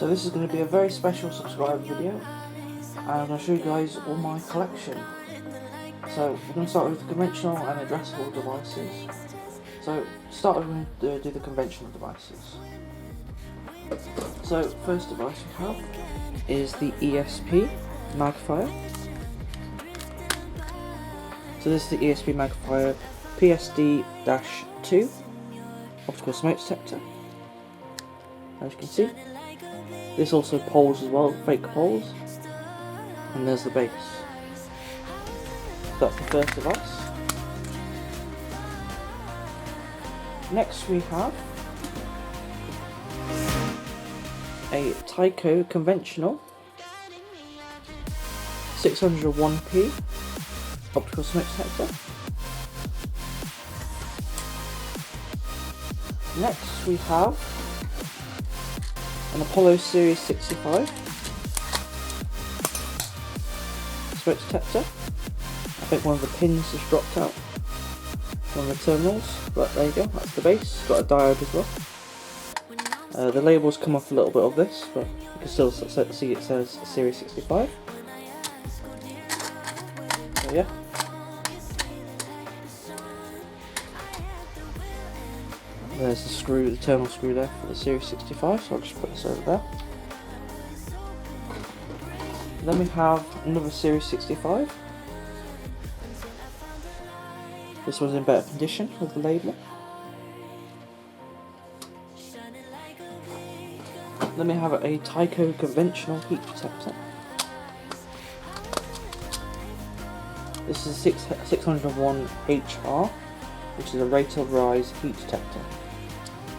So this is going to be a very special subscriber video, and I'm going to show you guys all my collection. So we're going to start with the conventional and addressable devices. So to start with, we're going to do the conventional devices. So first device we have is the ESP MAGfire. So this is the ESP MAGfire PSD-2 Optical Smoke Detector. As you can see, this also poles as well, fake poles, and there's the base. That's the first device. Next we have a Tyco conventional 601p optical smoke detector. Next we have an Apollo Series 65 smoke detector. I think one of the pins just dropped out, one of the terminals, but there you go, that's the base. It's got a diode as well. The labels come off a little bit of this, but you can still see it says Series 65. So yeah. There's the screw, the terminal screw there for the Series 65, so I'll just put this over there. Then we have another Series 65. This one's in better condition with the label. Then we have a Tyco conventional heat detector. This is a 601HR, which is a rate of rise heat detector.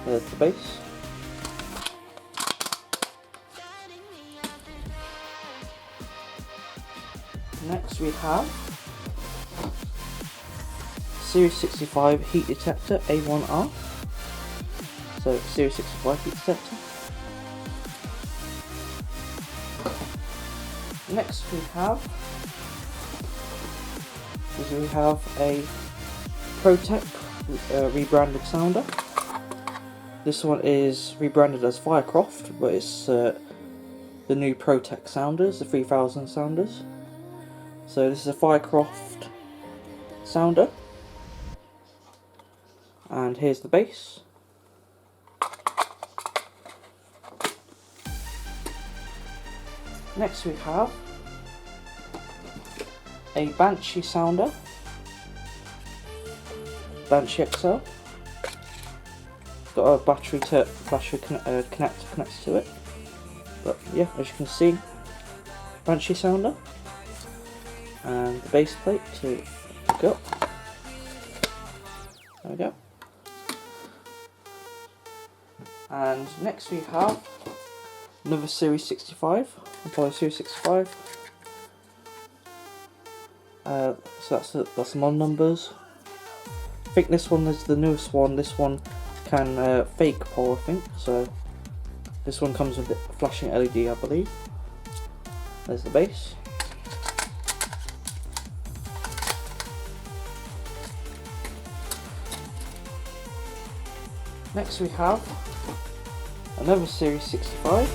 There's the base. Next we have Series 65 heat detector A1R. So Series 65 heat detector. Next we have a Protec rebranded sounder. This one is rebranded as Firecroft, but it's the new Protec sounders, the 3000 sounders. So this is a Firecroft sounder, and here's the base. Next we have a Banshee sounder, Banshee XL. Got a battery connector connected to it, but yeah, as you can see, Banshee sounder, and the base plate to hook up. There we go. And next we have another Series 65, Apollo Series 65. So that's the model numbers. I think this one is the newest one. This one can fake pole, I think. So this one comes with a flashing LED, I believe. There's the base. Next we have another Series 65.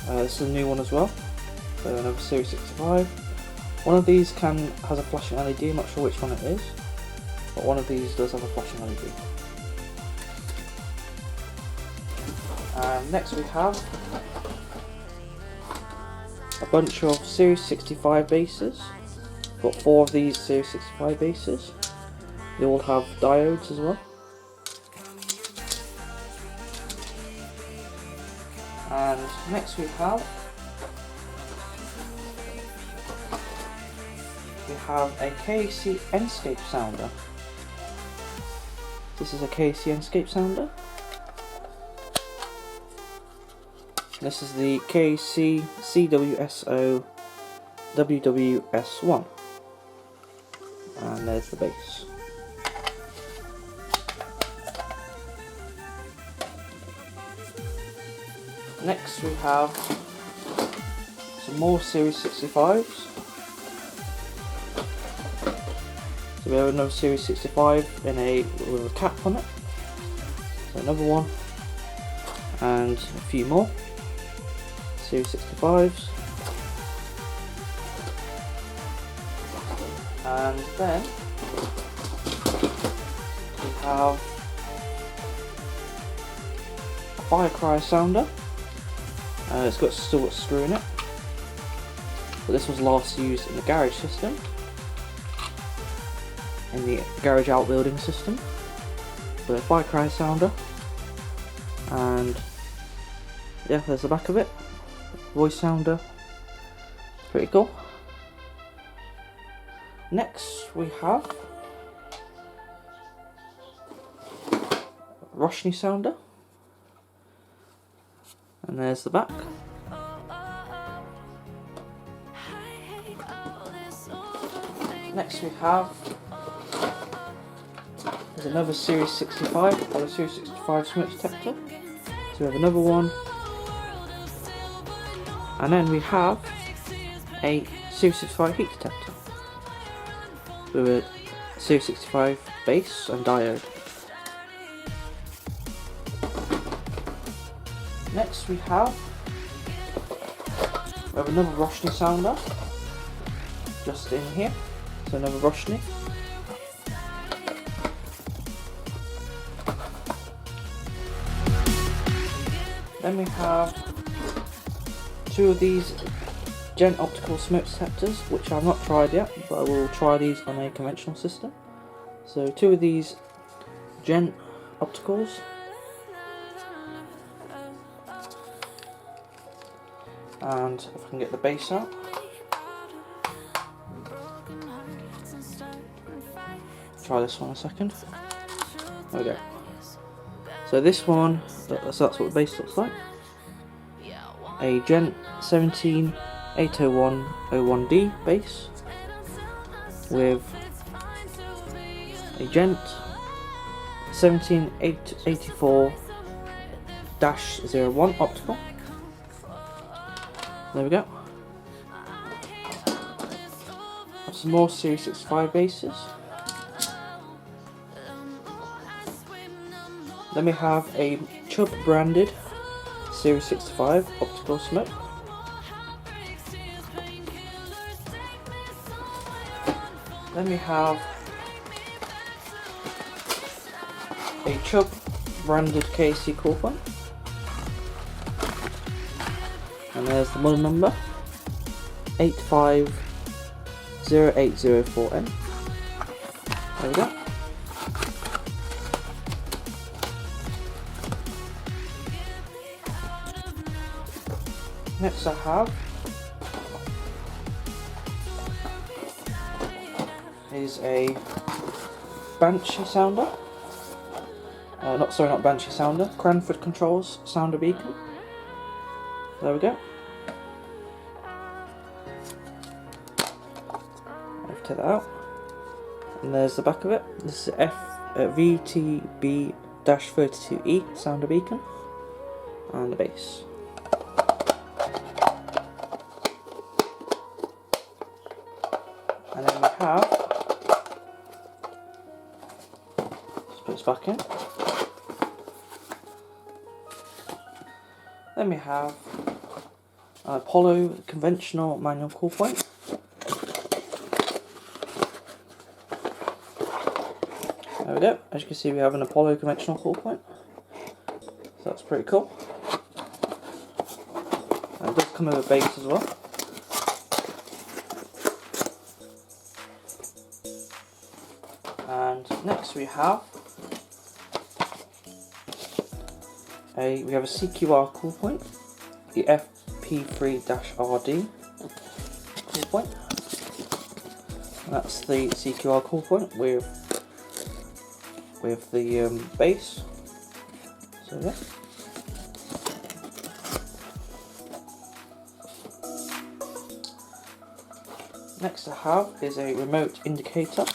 This is a new one as well. So another Series 65. One of these has a flashing LED, I'm not sure which one it is, but one of these does have a flashing LED. And next we have a bunch of Series 65 bases. Got 4 of these Series 65 bases. They all have diodes as well. And next we have a KC Enscape sounder. This is a KC Enscape sounder. This is the KC CWSO WWS1. And there's the base. Next we have some more Series 65s. So we have another Series 65 with a cap on it. So another one, and a few more Series 65s, and then we have a fire cry sounder. It's still got a screw in it, but this was last used in the garage system, in the garage outbuilding system. So a fire cry sounder, and yeah, there's the back of it. Voice sounder, pretty cool. Next we have a Roshni sounder, and there's the back. Next we have, there's another Series 65, or a Series 65 smoke detector. So we have another one, and then we have a Series 65 heat detector with a Series 65 base and diode. Next we have another Roshni sounder just in here, so another Roshni. Then we have two of these Gent optical smoke detectors, which I've not tried yet, but I will try these on a conventional system. So two of these Gent opticals, and if I can get the base out. Try this one a second. There we go. So this one, so that's what the base looks like. A Gent 1780101D base with a Gent 17884-01 optical. There we go. Have some more Series 65 bases. Then we have a Chubb branded Series 65 optical smoke. Then we have a Chubb branded KC Call Point. And there's the model number 850804N. There we go. Next I have is a Banshee sounder. Not Banshee sounder, Cranford Controls sounder beacon. There we go. I'll take that out. And there's the back of it. This is VTB-32E sounder beacon. And the base. And then we have, let's put this back in. Then we have an Apollo conventional manual call point. There we go. As you can see, we have an Apollo conventional call point. So that's pretty cool. And it does come with a base as well. And next we have a CQR call point, the FP3-RD call point. And that's the CQR call point with the base. So yeah. Next I have is a remote indicator.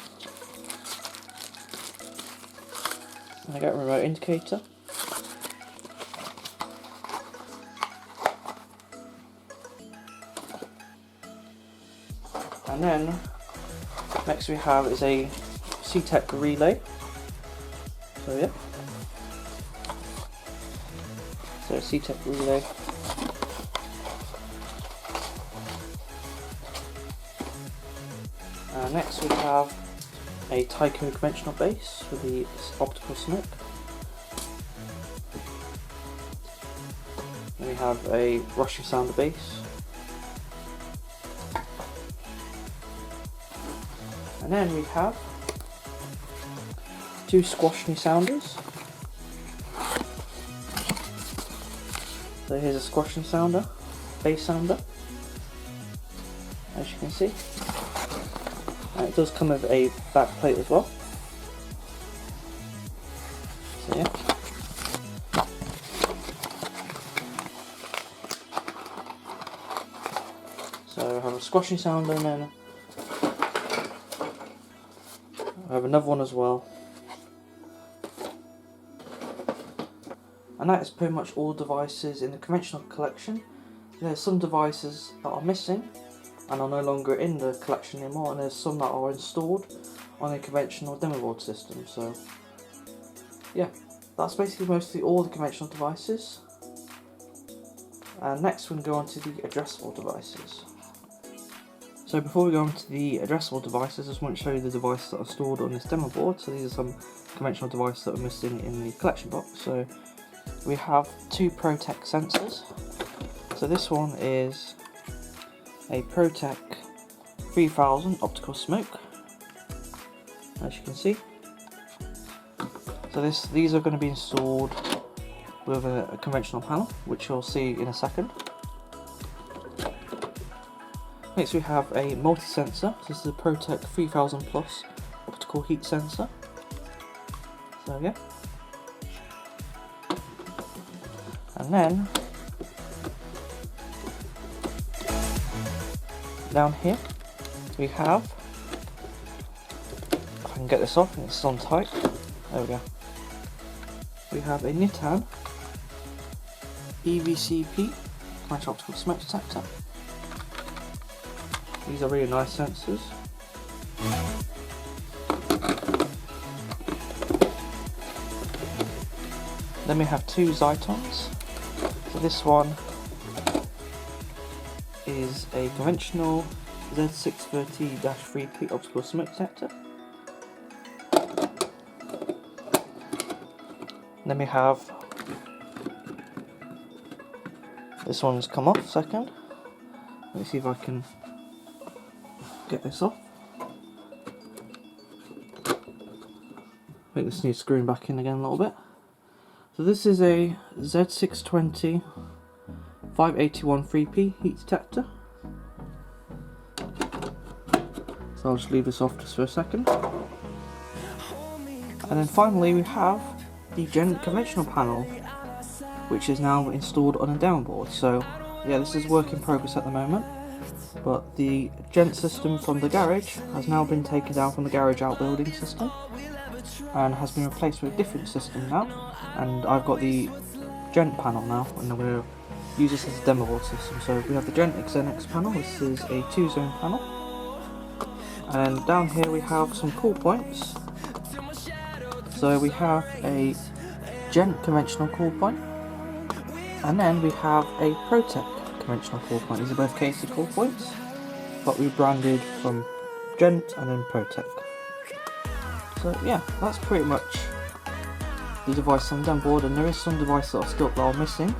And I got a remote indicator. And then next we have is a C-Tec relay. So yeah. So C-Tec relay. Next we have a Tyco conventional base with the optical smoke. Then we have a rushing sounder base. And then we have two squashing sounders. So here's a squashing sounder, bass sounder, as you can see. And it does come with a back plate as well. So yeah. So I have a squashing sounder, and then I have another one as well. And that is pretty much all devices in the conventional collection. There's some devices that are missing and are no longer in the collection anymore, and there's some that are installed on a conventional demo board system. So yeah, that's basically mostly all the conventional devices. And next we can go on to the addressable devices. So before we go on to the addressable devices, I just want to show you the devices that are stored on this demo board. So these are some conventional devices that are missing in the collection box. So we have two ProTech sensors. So this one is a ProTech 3000 optical smoke, as you can see. So these are going to be installed with a conventional panel, which you'll see in a second. Next we have a multi-sensor. This is a ProTech 3000 Plus optical heat sensor. So yeah. And then down here we have, if I can get this off and it's on tight, there we go. We have a Nitan EVCP conventional optical smoke detector. These are really nice sensors. Then we have two Zytons. So this one is a conventional Z630-3P optical smoke detector. Then we have, this one's come off second. Let me see if I can get this off. I think this needs screwing back in again a little bit. So this is a Z620 581 3P heat detector. So I'll just leave this off just for a second. And then finally we have the Gent conventional panel, which is now installed on a demo board. So yeah, this is work in progress at the moment, but the Gent system from the garage has now been taken down from the garage outbuilding system and has been replaced with a different system now, and I've got the Gent panel now, and I'm going to use this as a demo board system. So we have the Gent XNX panel. This is a 2-zone panel, and down here we have some call points. So we have a Gent conventional call point, and then we have a ProTech conventional call point. These are both KC call points, but we branded from Gent and then ProTech. So yeah, that's pretty much the device on the demo board, and there is some devices that are missing,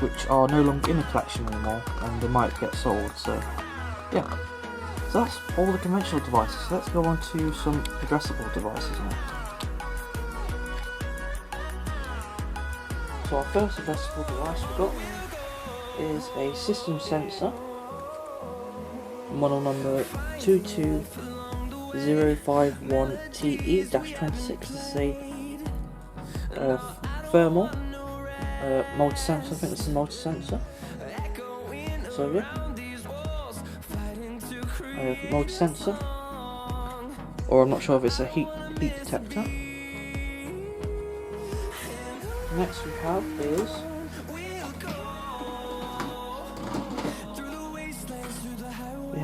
which are no longer in the collection anymore, and they might get sold. So yeah, so that's all the conventional devices. So let's go on to some addressable devices now. So our first addressable device we've got is a system sensor, model number 22051TE-26. This is a thermal multi-sensor. I think this is a multi-sensor. So yeah, I have multi-sensor, or I'm not sure if it's a heat detector. Next we have is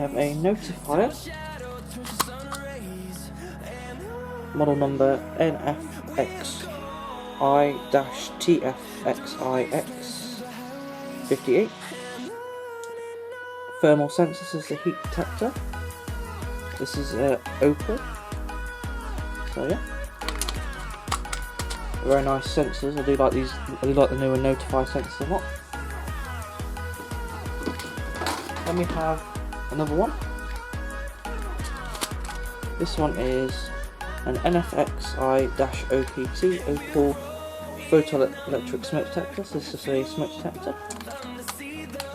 a Notifier, model number NFX I-TFXIX58. Thermal sensors is the heat detector. This is Optical. So yeah, very nice sensors. I do like these. I do like the newer Notifier sensors a lot. Then we have another one. This one is an NFXI-OPT Optical photoelectric smoke detector. So this is a smoke detector.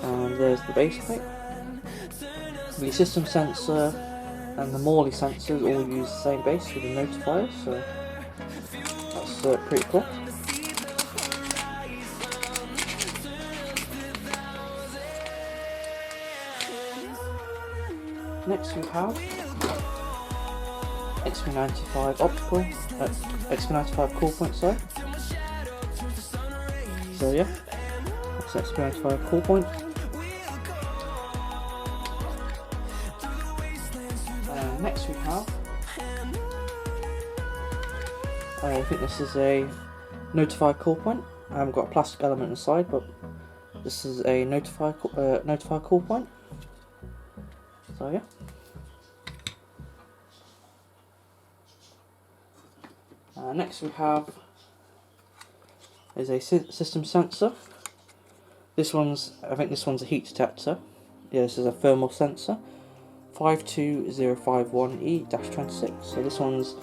And there's the base plate. The system sensor and the Morley sensors all use the same base with the Notifier, so that's pretty cool. Next we have ESP Optical, ESP Call Point, sorry. So yeah, that's ESP Call Point. Next we have, I think this is a Notifier Call Point. I haven't got a plastic element inside, but this is a Notifier Call Point. So yeah. Next we have is a system sensor. I think this one's a heat detector. Yeah, this is a thermal sensor. 52051E-26. So this one's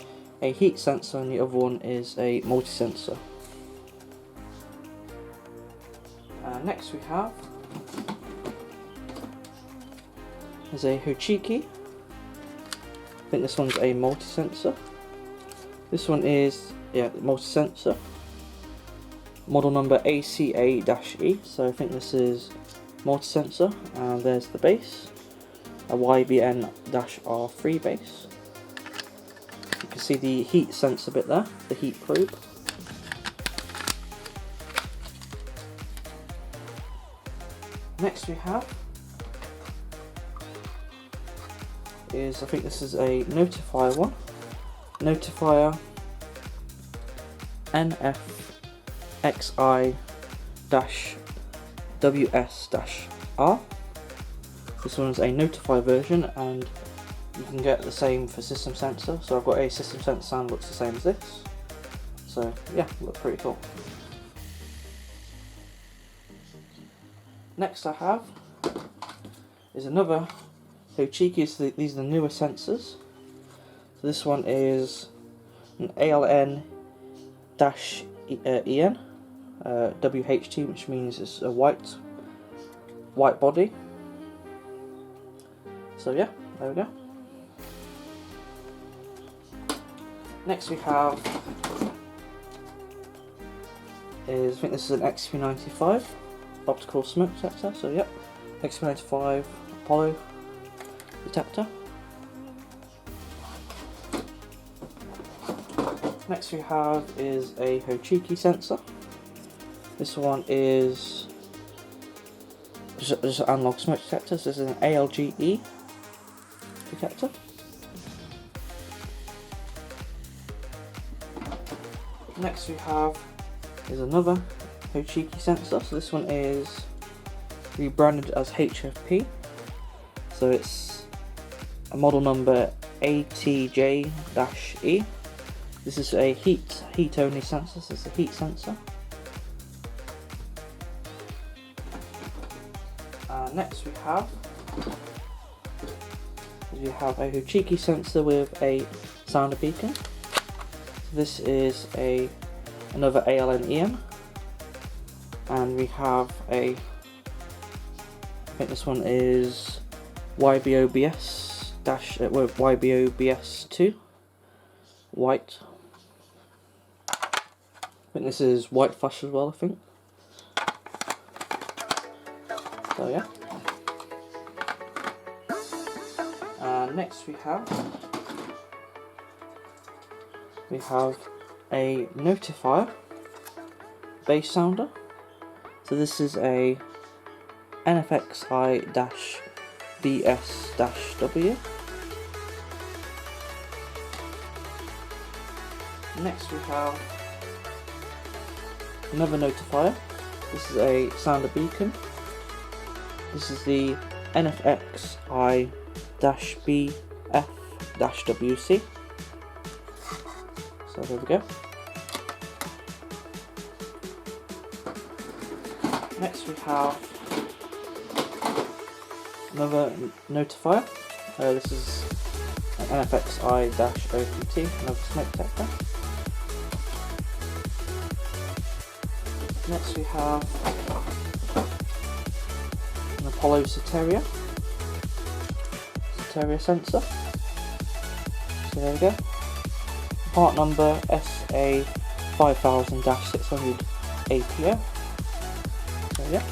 a heat sensor and the other one is a multi-sensor. Next we have is a Hochiki. I think this one's a multi-sensor. This one is, yeah, multi-sensor. Model number ACA-E. So I think this is multi-sensor. And there's the base. A YBN-R3 base. You can see the heat sensor bit there, the heat probe. Next we have is, I think this is a Notifier one. Notifier NFXI-WS-R. This one's a Notifier version, and you can get the same for system sensor. So I've got a system sensor and looks the same as this. So yeah, looks pretty cool. Next I have is another Hochiki. These are the newer sensors. So this one is an ALN-EN WHT, which means it's a white body. So yeah, there we go. Next we have is, I think this is an XP95 optical smoke detector. So yep, XP95 Apollo detector. Next we have is a Hochiki sensor. This one is just an analog smoke detector. So this is an ALGE detector. Next we have is another Hochiki sensor. So this one is rebranded as HFP. So it's a model number ATJ-E. This is a heat only sensor. So it's a heat sensor. Next we have a Hochiki sensor with a sounder beacon. So this is another ALN-EN, and we have I think this one is YBOBS-2 white. I think this is white flash as well, I think. So yeah. Next we have a Notifier base sounder. So this is a NFXI-BS-W. Next we have another notifier. This is a sounder beacon. This is the NFXI-BF-WC. So there we go. Next we have another notifier. This is an NFXI-OPT, another smoke detector. Next we have an Apollo Soteria sensor. So there we go. Part number SA5000-600 APO. So yeah.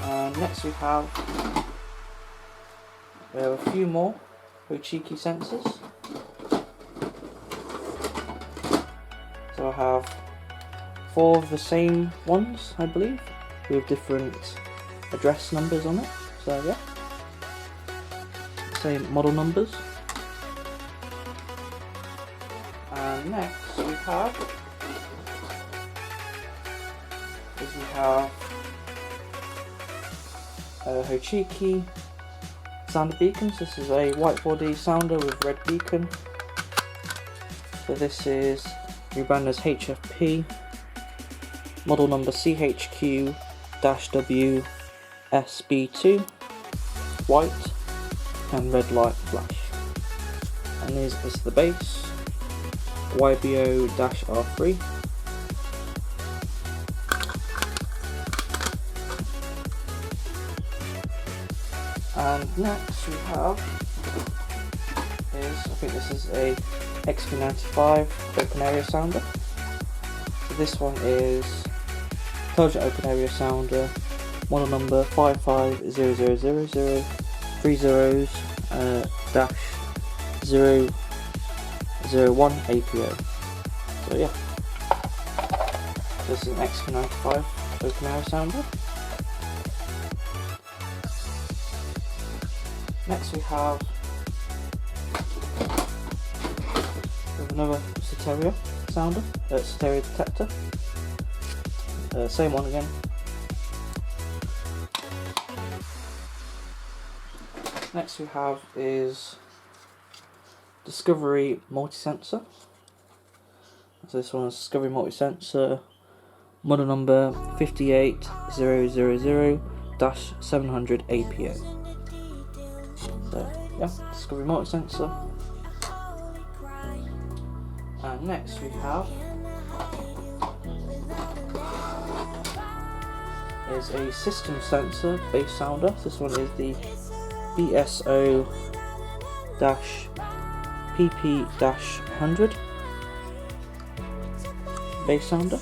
And next we have a few more Hochiki sensors. So I have 4 of the same ones, I believe, with different address numbers on it. So yeah, same model numbers. And next we have Hochiki sounder beacons. This is a white body sounder with red beacon. So this is rebranded as HFP, model number CHQ-WSB2, white and red light flash. And this is the base, YBO-R3. And next we have I think this is a XP95 open area sounder. So this one is intelligent open area sounder, model number 550000-001 APO. So yeah, this is an XP95 open area sounder. Next we have another Soteria sounder, Soteria detector. Same one again. Next we have is Discovery multi-sensor. So this one is Discovery multi-sensor, model number 58000-700 APO. So yeah, Discovery multi-sensor. And next we have is a system sensor base sounder. This one is the BSO-PP-100 base sounder.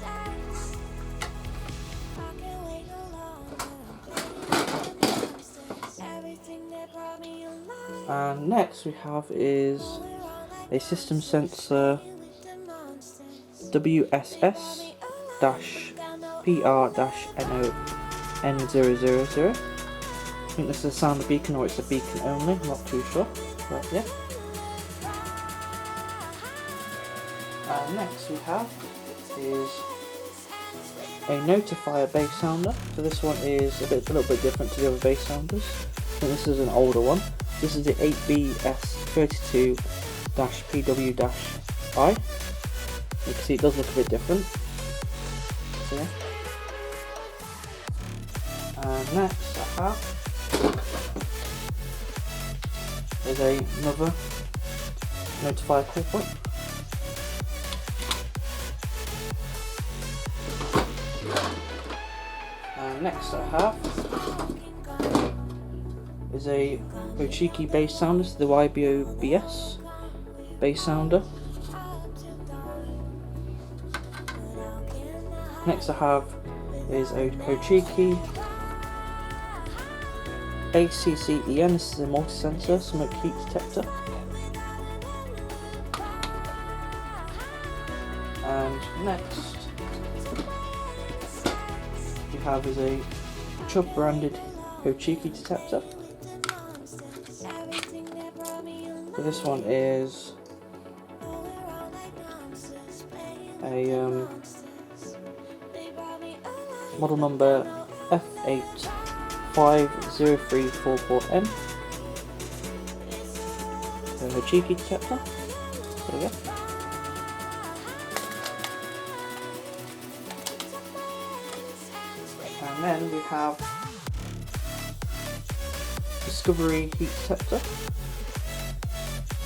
And next we have is a system sensor WSS-PR-NON000. I think this is a sounder beacon or it's a beacon only, I'm not too sure, but yeah. And next we have is a Notifier base sounder. So this one is a little bit different to the other base sounders. I think this is an older one. This is the 8BS32-PW-I. You can see it does look a bit different. So yeah. And next I have is another Notifier Call Point. And next I have is a Hochiki base sounder, so the YBO-BS base sounder. Next I have is a Hochiki ACCEN. This is a multi-sensor smoke heat detector. And next we have is a Chubb branded Hochiki detector. So this one is a model number F85034M, a Hochiki detector. There we go. And then we have Discovery Heat Detector,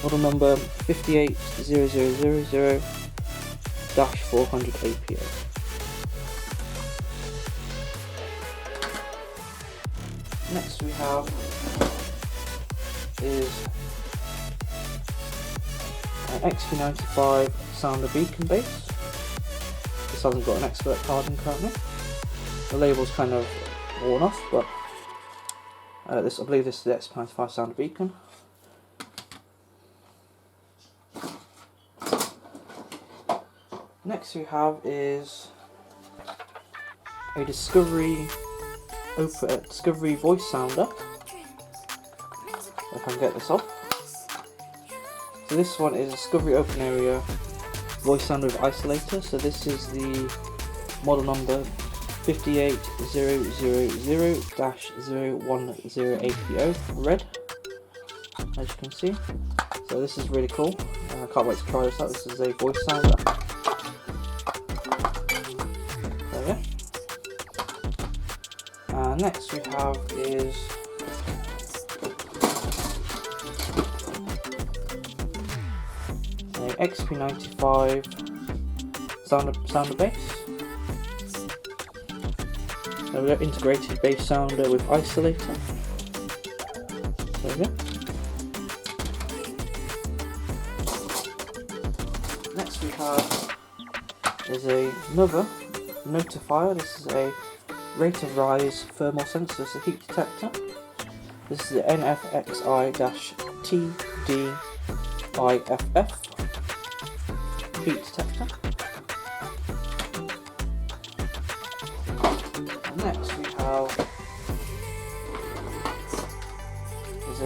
model number 580000-400 APO. Next we have is an XP95 sounder beacon base. This hasn't got an expert card in currently. The label's kind of worn off, but I believe this is the XP95 sounder beacon. Next we have is a Discovery voice sounder. If I can get this off. So this one is Discovery open area voice sounder with isolator. So this is the model number 58000-010 APO red, as you can see. So this is really cool. I can't wait to try this out. This is a voice sounder. There we go. Next we have is a XP95 sounder base. So we've got integrated bass sounder with isolator. There we go. Next we have is another Notifier. This is a rate of rise thermal sensor. It's a heat detector. This is the NFXI-TDIFF heat detector. Next we have I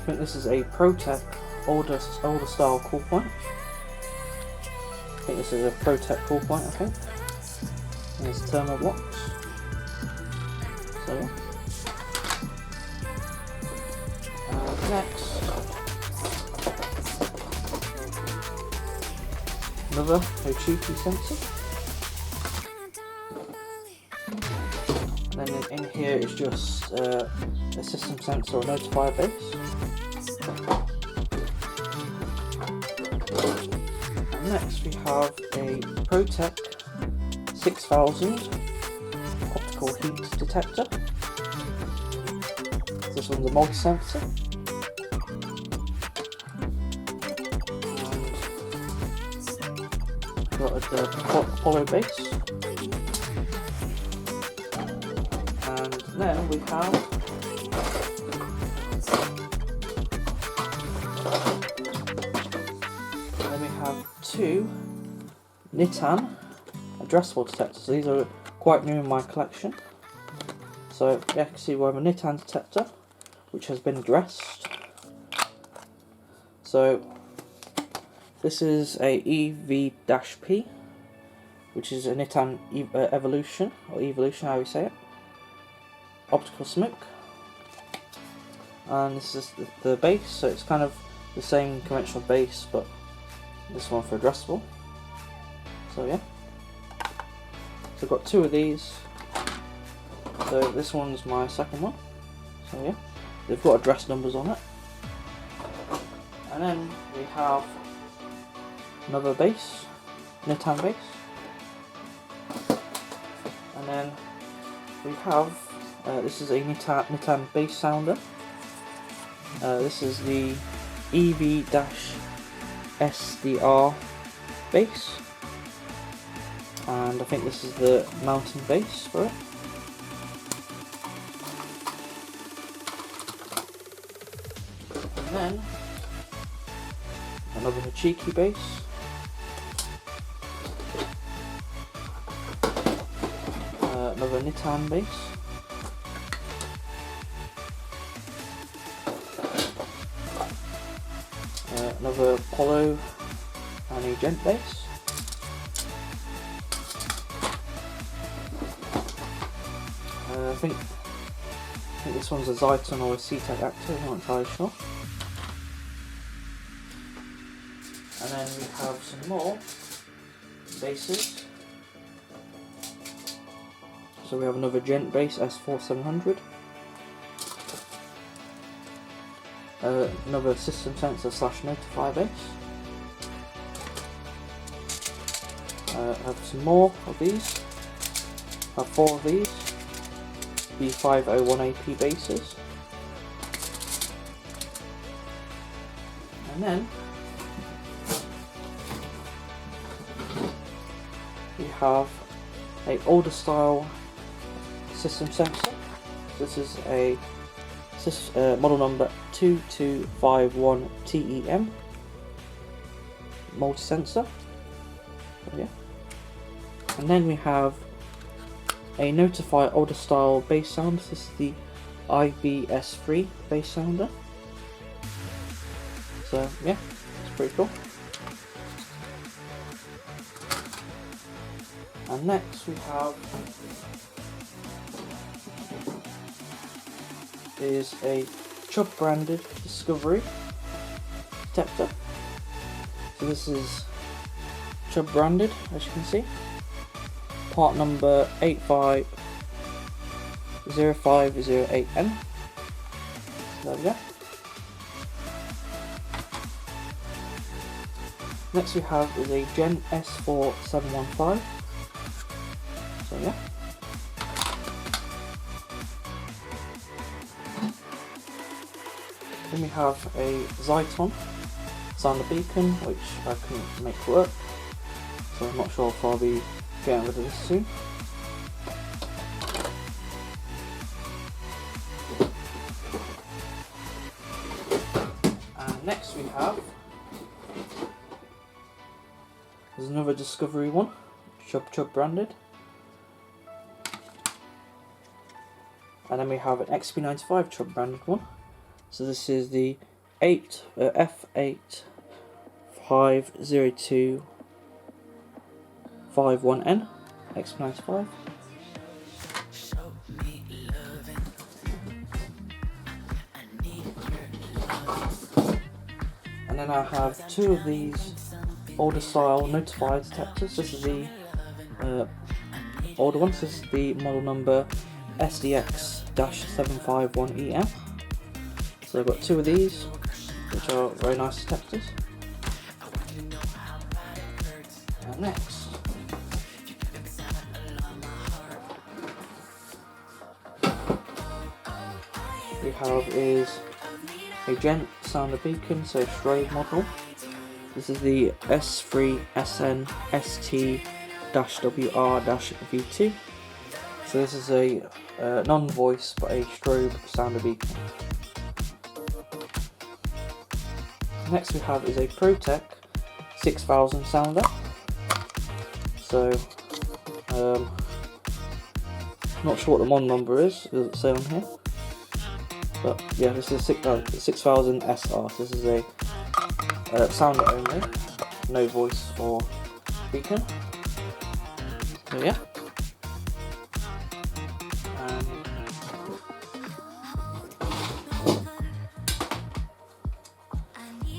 think this is a ProTech older style call point. I think this is a ProTech call point, I think. And there's thermal blocks. So yeah. Next, another Hochiki sensor. And then in here is just a system sensor or notifier base. And next we have a ProTech 6000 Optical Heat Detector. This one's a multi-sensor. And got the Apollo base. And then we have two Nitan addressable detectors. So these are quite new in my collection. So yeah, you can see we have a Nitan detector which has been addressed. So this is a EV-P, which is a Nitan evolution, or evolution, how you say it. Optical smoke. And this is the base, so it's kind of the same conventional base, but this one for addressable. So yeah. So I've got two of these. So this one's my second one. So yeah, they've got address numbers on it. And then we have another base, Nitan base. And then we have, this is a Nitan base sounder. This is the EV-SDR base. And I think this is the mountain base for it. And then another Hochiki base. Another Nitan base. Another Apollo and a Gent base. I think this one's a Zyton or a C-Tec Activ, I'm not entirely sure. And then we have some more bases. So we have another Gent base S4700. Another system sensor / notifier base. I have some more of these. I have 4 of these. B501AP bases. And then we have a older style system sensor. This is a model number 2251 TEM multi-sensor. So, yeah. And then we have a Notifier older style bass sound. This is the IBS3 bass sounder. So yeah, it's pretty cool. And next we have is a Chubb branded Discovery detector. So this is Chubb branded, as you can see. Part number 850508N. So there we go. Next we have is a Gent S4715. So yeah. Then we have a Zyton sounder beacon, which I couldn't make work, so I'm not sure if I'll be getting rid of this soon. And next we have there's another Discovery one, Chubb branded. And then we have an XP95 Chubb branded one. So this is the F85051N XP95. And then I have 2 of these older style notifier detectors. This is the older one. This is the model number SDX-751EM. So I've got 2 of these, which are very nice detectors. And next we have is a Gent sounder beacon, so strobe model. This is the S3SN ST-WR-V2. So this is a non-voice but a strobe sounder beacon. Next we have is a ProTech 6000 sounder. So not sure what the model number is, does it say on here? But yeah, this is 6000 SR. This is a sounder only, no voice or beacon. So yeah.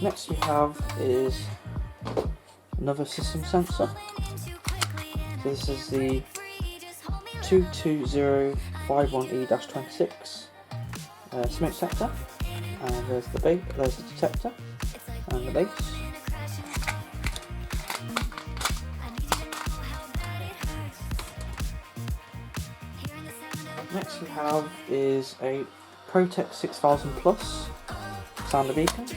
Next we have is another system sensor. So this is the 22051E-26 smoke detector, and there's the detector and the base. Next we have is a ProTech 6000 Plus sounder beacon.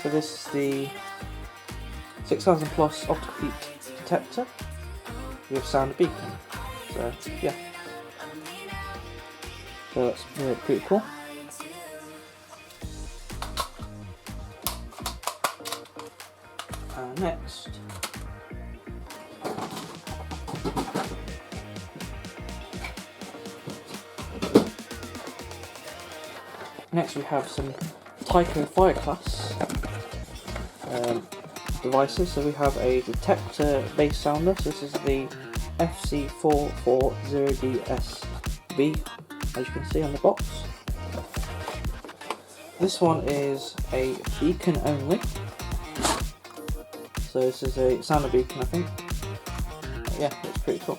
So this is the 6000 Plus Optical Heat Detector with sounder beacon. So yeah, so that's pretty cool. Next we have some Tyco Fire class devices. So we have a detector bass sounder. So this is the FC440DSB as you can see on the box. This one is a beacon only. So this is a sounder beacon, I think. Yeah, it's pretty cool.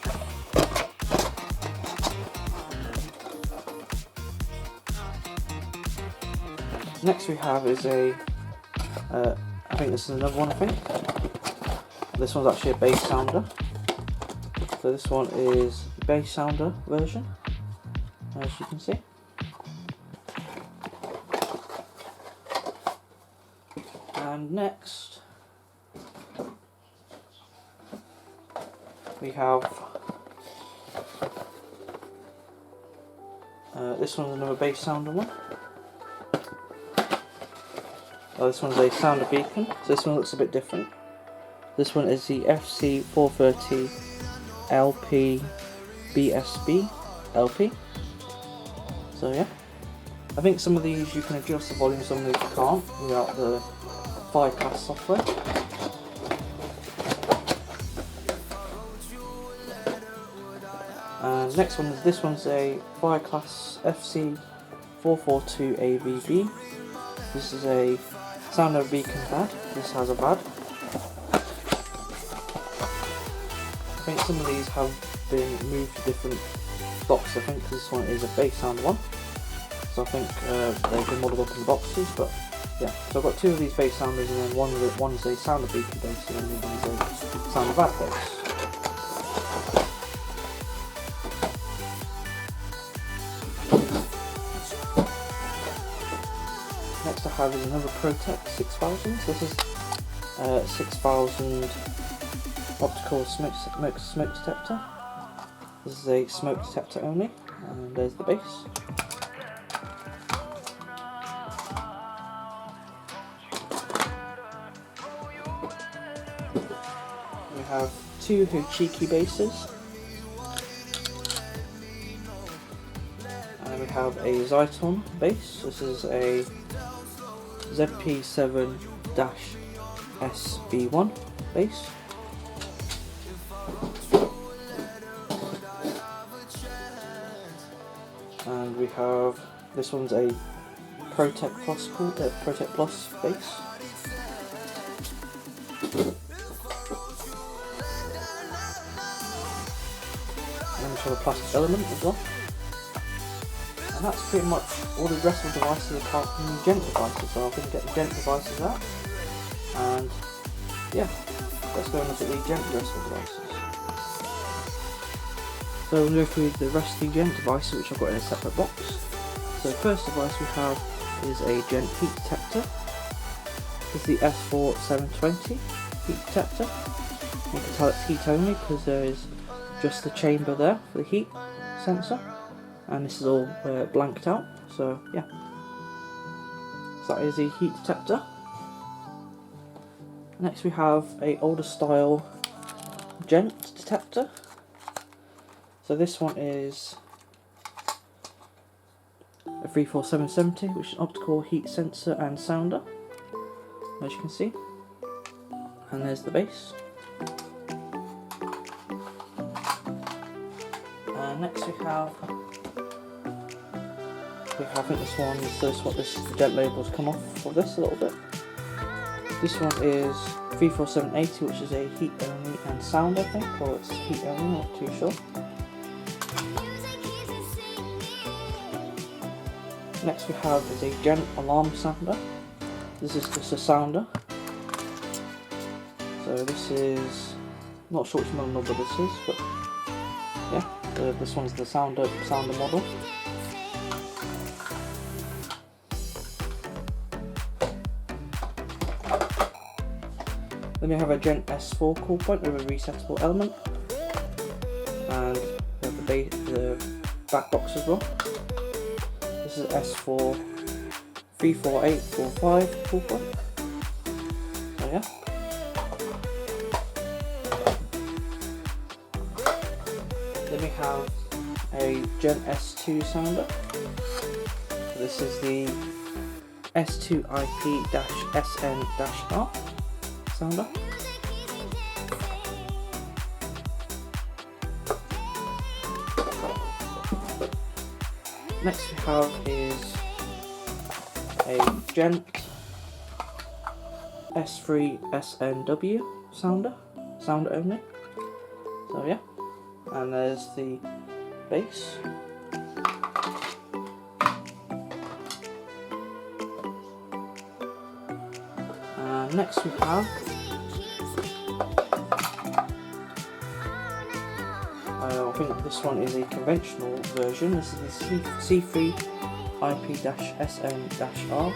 Next we have is a, I think this is another one, I think. This one's actually a bass sounder. So this one is the bass sounder version, as you can see. And next we have this one's another bass sounder one. This one's a sounder beacon, so this one looks a bit different. This one is the FC430 LP BSB LP. So yeah, I think some of these you can adjust the volume, some of these you can't without the Fire class software. And next one is, this one's a Fire class FC442 AVB. This is a sounder beacon pad. This has a VAD. I think some of these have been moved to different boxes. I think this one is a bass sound one. So I think they've been modelled up in the boxes, but yeah. So I've got two of these bass sounders, and then one's a sounder beacon bass, and then one's a sounder VAD bass. Next I have is another Protect 6000. So this is 6000 Optical smoke detector. This is a smoke detector only, and there's the base. We have two Hochiki bases, and then we have a Zyton base. This is a ZP7-SB1 base. And we have, this one's a Protect Plus base. And then we have a plastic element as well. And that's pretty much all the addressable devices apart from the Gent devices. So I'm going to get the Gent devices out. And yeah, let's go and look at the Gent addressable devices. So we'll go through the rest of the Gent devices, which I've got in a separate box. So the first device we have is a Gent Heat Detector. This is the S4720 Heat Detector. You can tell it's heat only because there is just the chamber there for the heat sensor, and this is all blanked out. So yeah, so that is a heat detector. Next we have a older style Gent detector. So this one is a 34770, which is an optical heat sensor and sounder, as you can see. And there's the base. And next we have, I think this one is this the Gent labels come off of this a little bit. This one is 34780, which is a heat only and sound, I think, or it's heat only, not too sure. Next we have is a Gent alarm sounder. This is just a sounder. So this is, not sure which model number this is, but yeah, this one's the sounder model. Then we have a Gent S4 Call Point with a resettable element, and we have the back box as well. This is S4 34845 Call Point. So yeah. Then we have a Gent S2 sounder. So this is the S2IP-SN-R sounder. Next we have is a Gent S3 SNW sounder only. So yeah, and there's the base. And next we have I think this one is a conventional version. This is the C3 IP-SN-R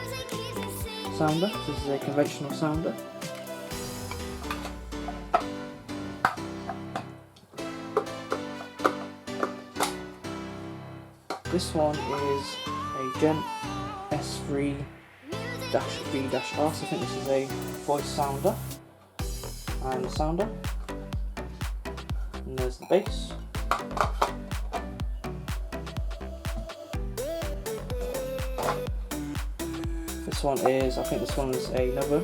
sounder. This is a conventional sounder. This one is a Gent S3-V-R, so I think this is a voice sounder and sounder. And there's the bass. This one is, I think this one is another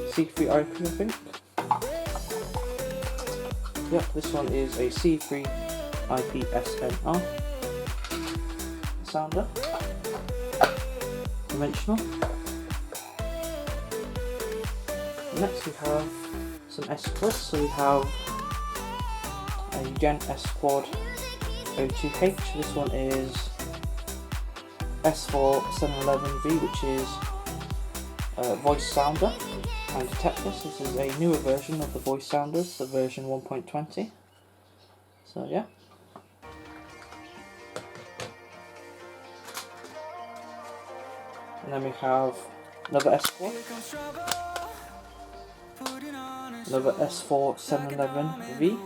C3 IP, I think. Yep, this one is a C3 IP-SN-R sounder, conventional. Next we have some S quads, so we have a Gent S Quad 02H. This one is S4711V, which is a voice sounder and detectors. This is a newer version of the voice sounders, the version 1.20. So yeah. And then we have another S Quad, another S4711V.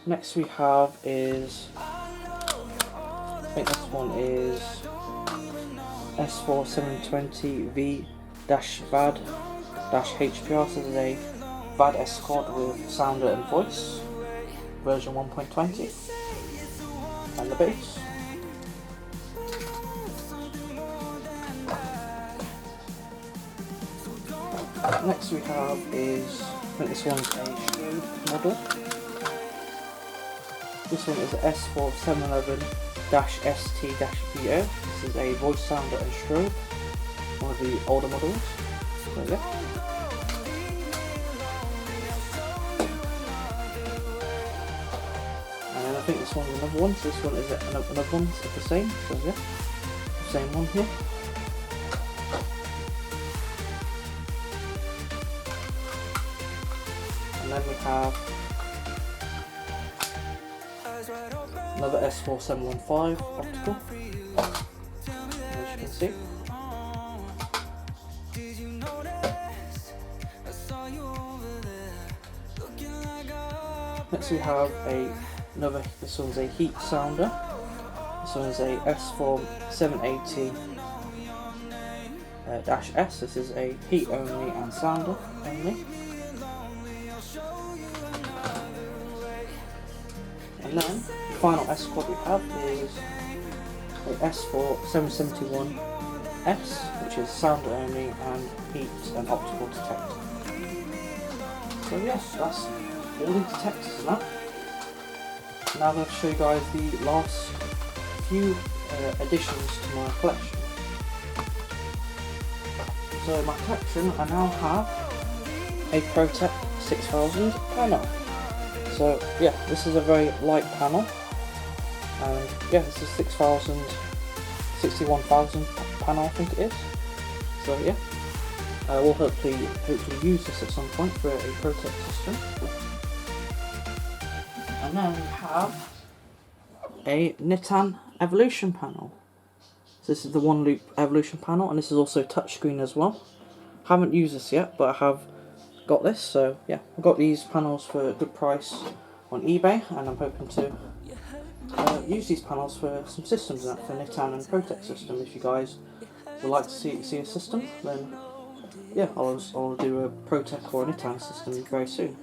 Next we have is, I think this one is S4720V-VAD-HPR, so this is a VAD S Quad with sounder and voice, version 1.20, and the bass. Next we have is, I think this one's a Shrewd model. This one is S4711-ST-VO. This is a voice sounder and strobe, one of the older models. So yeah. And I think this one's another one, so this one is another one of the same, so yeah, the same one here. And then we have another S4715 optical, as you can see. Next we have another, this one's a Heat sounder. This one is a S4780-S. This is a heat only and sounder only. And then the final S Quad we have is a S4771S, which is sounder only and heat and optical detector. So yes, that's all the detectors and that. Now I'm going to show you guys the last few additions to my collection. So in my collection I now have a ProTech 6000 panel. So yeah, this is a very light panel, and yeah, this is 61,000 panel I think it is. So yeah, we'll hopefully use this at some point for a ProTech system. And then we have a Nitan Evolution panel. So this is the one loop Evolution panel, and this is also touchscreen as well. Haven't used this yet, but I have got this, so yeah, I got these panels for a good price on eBay, and I'm hoping to use these panels for some systems and that, for Nitan and ProTech system. If you guys would like to see a system, then yeah, I'll do a ProTech or a Nitan system very soon.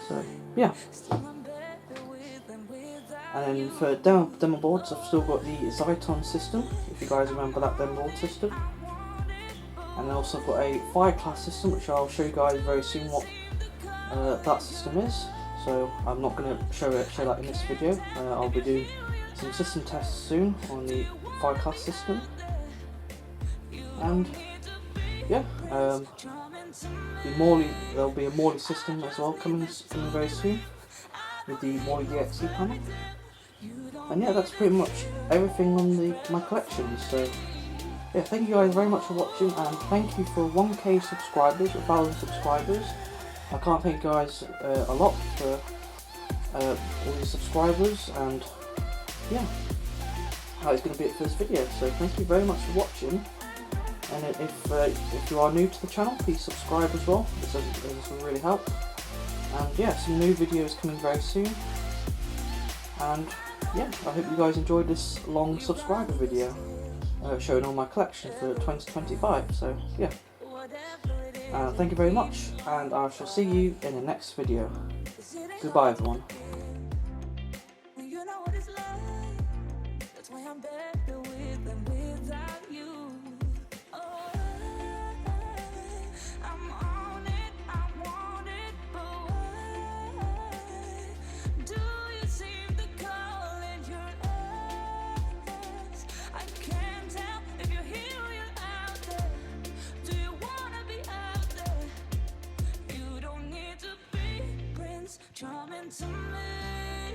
So yeah, and then for demo boards, I've still got the Zyton system, if you guys remember that demo board system. And I also got a fire class system, which I'll show you guys very soon what that system is. So I'm not going to show that in this video. I'll be doing some system tests soon on the fire class system. And yeah, there'll be a Morley system as well coming very soon with the Morley DXE panel. And yeah, that's pretty much everything on my collection. So yeah, thank you guys very much for watching, and thank you for 1k subscribers, 1,000 subscribers. I can't thank you guys a lot for all your subscribers, and yeah, that is going to be it for this video. So thank you very much for watching, and if you are new to the channel, please subscribe as well. This will really help. And yeah, some new videos coming very soon. And yeah, I hope you guys enjoyed this long subscriber video showing all my collection for 2025. So yeah, thank you very much, and I shall see you in the next video. Goodbye everyone. Charming to me.